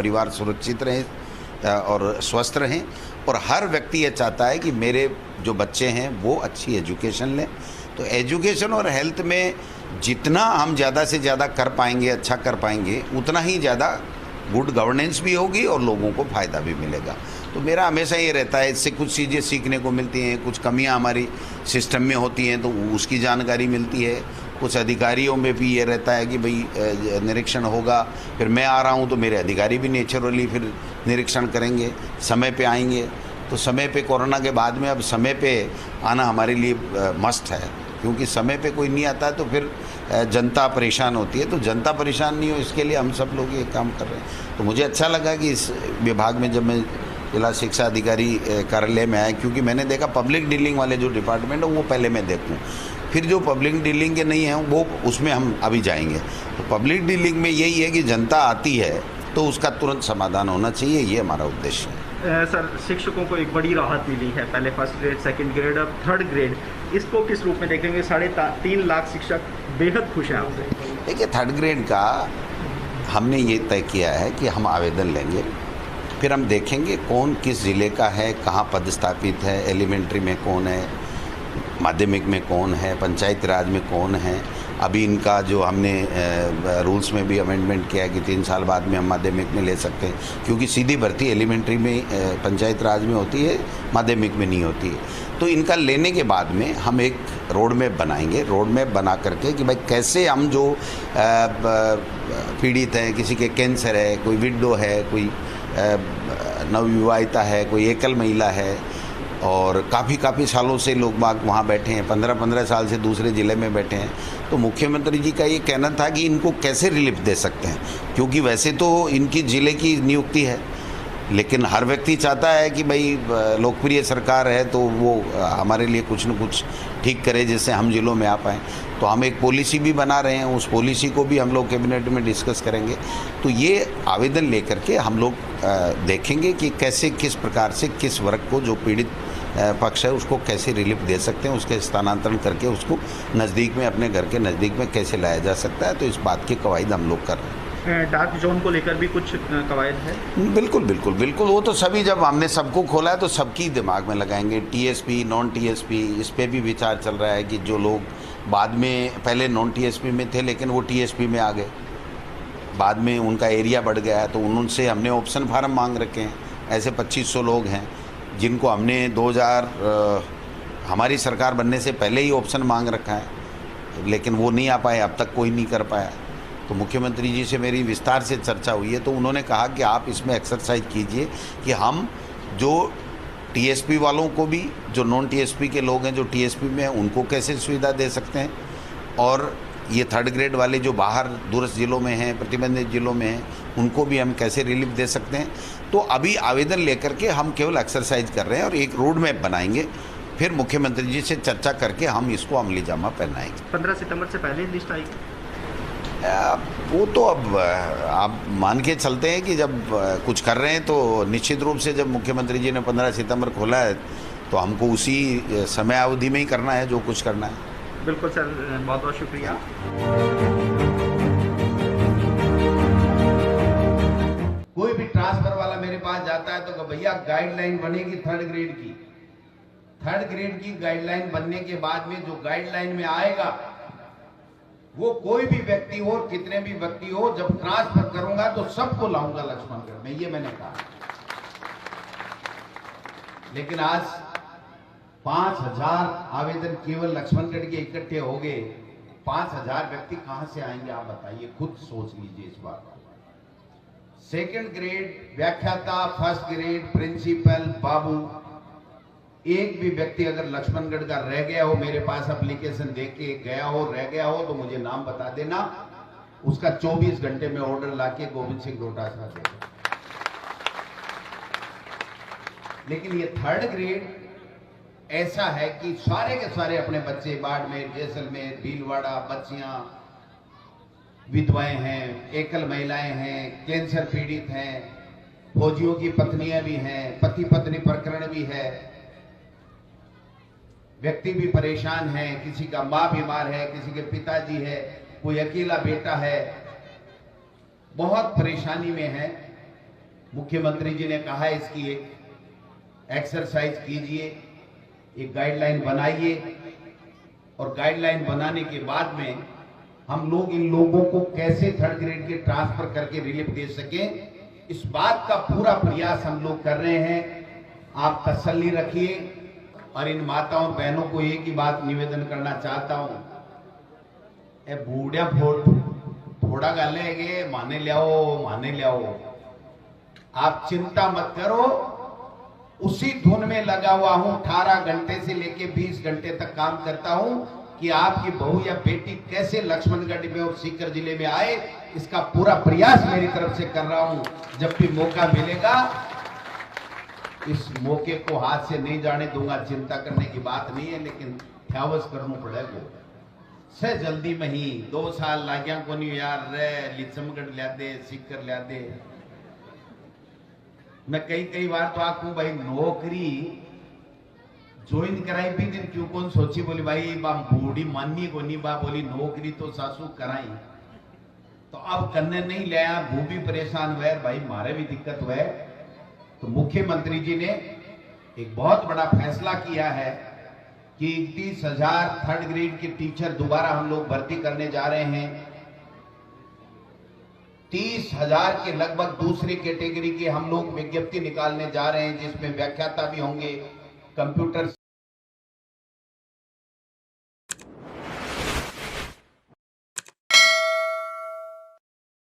परिवार सुरक्षित रहे और स्वस्थ रहें। और हर व्यक्ति ये चाहता है कि मेरे जो बच्चे हैं वो अच्छी एजुकेशन लें। तो एजुकेशन और हेल्थ में जितना हम ज़्यादा से ज़्यादा कर पाएंगे, अच्छा कर पाएंगे, उतना ही ज़्यादा गुड गवर्नेंस भी होगी और लोगों को फ़ायदा भी मिलेगा। तो मेरा हमेशा ये रहता है, इससे कुछ चीज़ें सीखने को मिलती हैं, कुछ कमियां हमारी सिस्टम में होती हैं तो उसकी जानकारी मिलती है। कुछ अधिकारियों में भी ये रहता है कि भाई निरीक्षण होगा, फिर मैं आ रहा हूँ तो मेरे अधिकारी भी नेचुरली फिर निरीक्षण करेंगे, समय पे आएंगे। तो समय पे, कोरोना के बाद में अब समय पे आना हमारे लिए मस्ट है, क्योंकि समय पे कोई नहीं आता है तो फिर जनता परेशान होती है। तो जनता परेशान नहीं हो, इसके लिए हम सब लोग ये काम कर रहे हैं। तो मुझे अच्छा लगा कि इस विभाग में जब मैं जिला शिक्षा अधिकारी कार्यालय में आया, क्योंकि मैंने देखा पब्लिक डीलिंग वाले जो डिपार्टमेंट है वो पहले मैं देखूँ, फिर जो पब्लिक डीलिंग के नहीं हैं वो उसमें हम अभी जाएंगे। तो पब्लिक डीलिंग में यही है कि जनता आती है तो उसका तुरंत समाधान होना चाहिए, ये हमारा उद्देश्य है। सर, शिक्षकों को एक बड़ी राहत मिली है, पहले फर्स्ट ग्रेड, सेकंड ग्रेड, अब थर्ड ग्रेड, इसको किस रूप में देखेंगे? 3.5 लाख शिक्षक बेहद खुश हैं आपसे। देखिए, थर्ड ग्रेड का हमने ये तय किया है कि हम आवेदन लेंगे, फिर हम देखेंगे कौन किस ज़िले का है, कहाँ पदस्थापित है, एलिमेंट्री में कौन है, माध्यमिक में कौन है, पंचायती राज में कौन है। अभी इनका जो हमने रूल्स में भी अमेंडमेंट किया है कि 3 साल बाद में हम माध्यमिक में ले सकते हैं, क्योंकि सीधी भर्ती एलिमेंट्री में पंचायत राज में होती है, माध्यमिक में नहीं होती है। तो इनका लेने के बाद में हम एक रोड मैप बनाएंगे, रोड मैप बना करके कि भाई कैसे हम जो पीड़ित हैं, किसी के कैंसर है, कोई विडो है, कोई नवविवाहिता है, कोई एकल महिला है, और काफ़ी सालों से लोग बाग वहाँ बैठे हैं, 15 साल से दूसरे ज़िले में बैठे हैं। तो मुख्यमंत्री जी का ये कहना था कि इनको कैसे रिलीफ दे सकते हैं, क्योंकि वैसे तो इनकी ज़िले की नियुक्ति है, लेकिन हर व्यक्ति चाहता है कि भाई लोकप्रिय सरकार है तो वो हमारे लिए कुछ न कुछ ठीक करे जिससे हम ज़िलों में आ पाएँ। तो हम एक पॉलिसी भी बना रहे हैं, उस पॉलिसी को भी हम लोग कैबिनेट में डिस्कस करेंगे। तो ये आवेदन लेकर के हम लोग देखेंगे कि कैसे, किस प्रकार से, किस वर्ग को जो पीड़ित पक्ष है उसको कैसे रिलीफ दे सकते हैं, उसके स्थानांतरण करके उसको नज़दीक में, अपने घर के नज़दीक में कैसे लाया जा सकता है। तो इस बात की कवायद हम लोग कर रहे हैं। डार्क जोन को लेकर भी कुछ कवायद है? बिल्कुल बिल्कुल बिल्कुल, वो तो सभी, जब हमने सबको खोला है तो सबकी दिमाग में लगाएंगे। टीएसपी, नॉन टीएसपी, इस पर भी विचार चल रहा है कि जो लोग बाद में पहले नॉन टीएसपी में थे लेकिन वो टीएसपी में आ गए, बाद में उनका एरिया बढ़ गया है, तो उनसे हमने ऑप्शन फार्म मांग रखे हैं। ऐसे 2500 लोग हैं जिनको हमने 2000 हमारी सरकार बनने से पहले ही ऑप्शन मांग रखा है, लेकिन वो नहीं आ पाए, अब तक कोई नहीं कर पाया। तो मुख्यमंत्री जी से मेरी विस्तार से चर्चा हुई है, तो उन्होंने कहा कि आप इसमें एक्सरसाइज कीजिए कि हम जो टीएसपी वालों को भी, जो नॉन टीएसपी के लोग हैं जो टीएसपी में हैं, उनको कैसे सुविधा दे सकते हैं, और ये थर्ड ग्रेड वाले जो बाहर दूरस्थ ज़िलों में हैं, प्रतिबंधित ज़िलों में हैं, उनको भी हम कैसे रिलीफ दे सकते हैं। तो अभी आवेदन लेकर के हम केवल एक्सरसाइज कर रहे हैं और एक रोड मैप बनाएंगे, फिर मुख्यमंत्री जी से चर्चा करके हम इसको अमली जामा पहनाएंगे। 15 सितंबर से पहले लिस्ट आएगी? वो तो अब आप मान के चलते हैं कि जब कुछ कर रहे हैं तो निश्चित रूप से, जब मुख्यमंत्री जी ने 15 सितंबर खोला है तो हमको उसी समय अवधि में ही करना है जो कुछ करना है। बिल्कुल सर, बहुत बहुत शुक्रिया। कोई भी ट्रांसफर वाला मेरे पास जाता है तो भैया गाइडलाइन बनेगी थर्ड ग्रेड की, थर्ड ग्रेड की गाइडलाइन बनने के बाद में जो गाइडलाइन में आएगा वो कोई भी व्यक्ति हो, कितने भी व्यक्ति हो, जब ट्रांसफर करूंगा तो सबको लाऊंगा लक्ष्मणगढ़ में, ये मैंने कहा। लेकिन आज 5000 आवेदन केवल लक्ष्मणगढ़ के इकट्ठे हो गए। 5000 व्यक्ति कहां से आएंगे आप बताइए, खुद सोच लीजिए इस बात को। सेकंड ग्रेड व्याख्याता, फर्स्ट ग्रेड प्रिंसिपल, बाबू, एक भी व्यक्ति अगर लक्ष्मणगढ़ का रह गया हो, मेरे पास एप्लीकेशन दे के गया हो, रह गया हो, तो मुझे नाम बता देना, उसका 24 घंटे में ऑर्डर लाके गोविंद सिंह डोटासरा देगा। लेकिन ये थर्ड ग्रेड ऐसा है कि सारे के सारे अपने बच्चे बाड़मेर, जैसलमेर, भीलवाड़ा, बच्चियां, विधवाएं हैं, एकल महिलाएं हैं, कैंसर पीड़ित हैं, फौजियों की पत्नियां भी हैं, पति पत्नी प्रकरण भी है, व्यक्ति भी परेशान है, किसी का मां बीमार है, किसी के पिताजी है, कोई अकेला बेटा है, बहुत परेशानी में है। मुख्यमंत्री जी ने कहा है इसकी एक एक्सरसाइज कीजिए, एक गाइडलाइन बनाइए और गाइडलाइन बनाने के बाद में हम लोग इन लोगों को कैसे थर्ड ग्रेड के ट्रांसफर करके रिलीफ दे सकें, इस बात का पूरा प्रयास हम लोग कर रहे हैं। आप तसल्ली रखिए। और इन माताओं और बहनों को एक ही बात निवेदन करना चाहता हूं, ए बूढ़िया थोड़ा गालेगे माने लियाओ, आप चिंता मत करो, उसी धुन में लगा हुआ हूं। 18 घंटे से लेके 20 घंटे तक काम करता हूं कि आपकी बहू या बेटी कैसे लक्ष्मणगढ़ में और सीकर जिले में आए, इसका पूरा प्रयास मेरी तरफ से कर रहा हूं। जब भी मौका मिलेगा इस मौके को हाथ से नहीं जाने दूंगा। चिंता करने की बात नहीं है, लेकिन ध्यावस करना पड़ेगा से जल्दी में ही। 2 साल लाग्या को नहीं यार रे, लिचमगढ़ लिया दे, सीकर लिया दे। मैं कई बार तो आपको भाई नौकरी ज्वाइन कराई भी दिन क्यों कौन सोची, बोली भाई बा बूढ़ी माननी को नहीं, बा बोली नौकरी तो सासू कराई, तो अब करने नहीं लिया। वो भी परेशान हुए, भाई मारे भी दिक्कत हुए। तो मुख्यमंत्री जी ने एक बहुत बड़ा फैसला किया है कि 31,000 थर्ड ग्रेड के टीचर दोबारा हम लोग भर्ती करने जा रहे हैं। 30,000 के लगभग दूसरी कैटेगरी के हम लोग विज्ञप्ति निकालने जा रहे हैं, जिसमें व्याख्याता भी होंगे, कंप्यूटर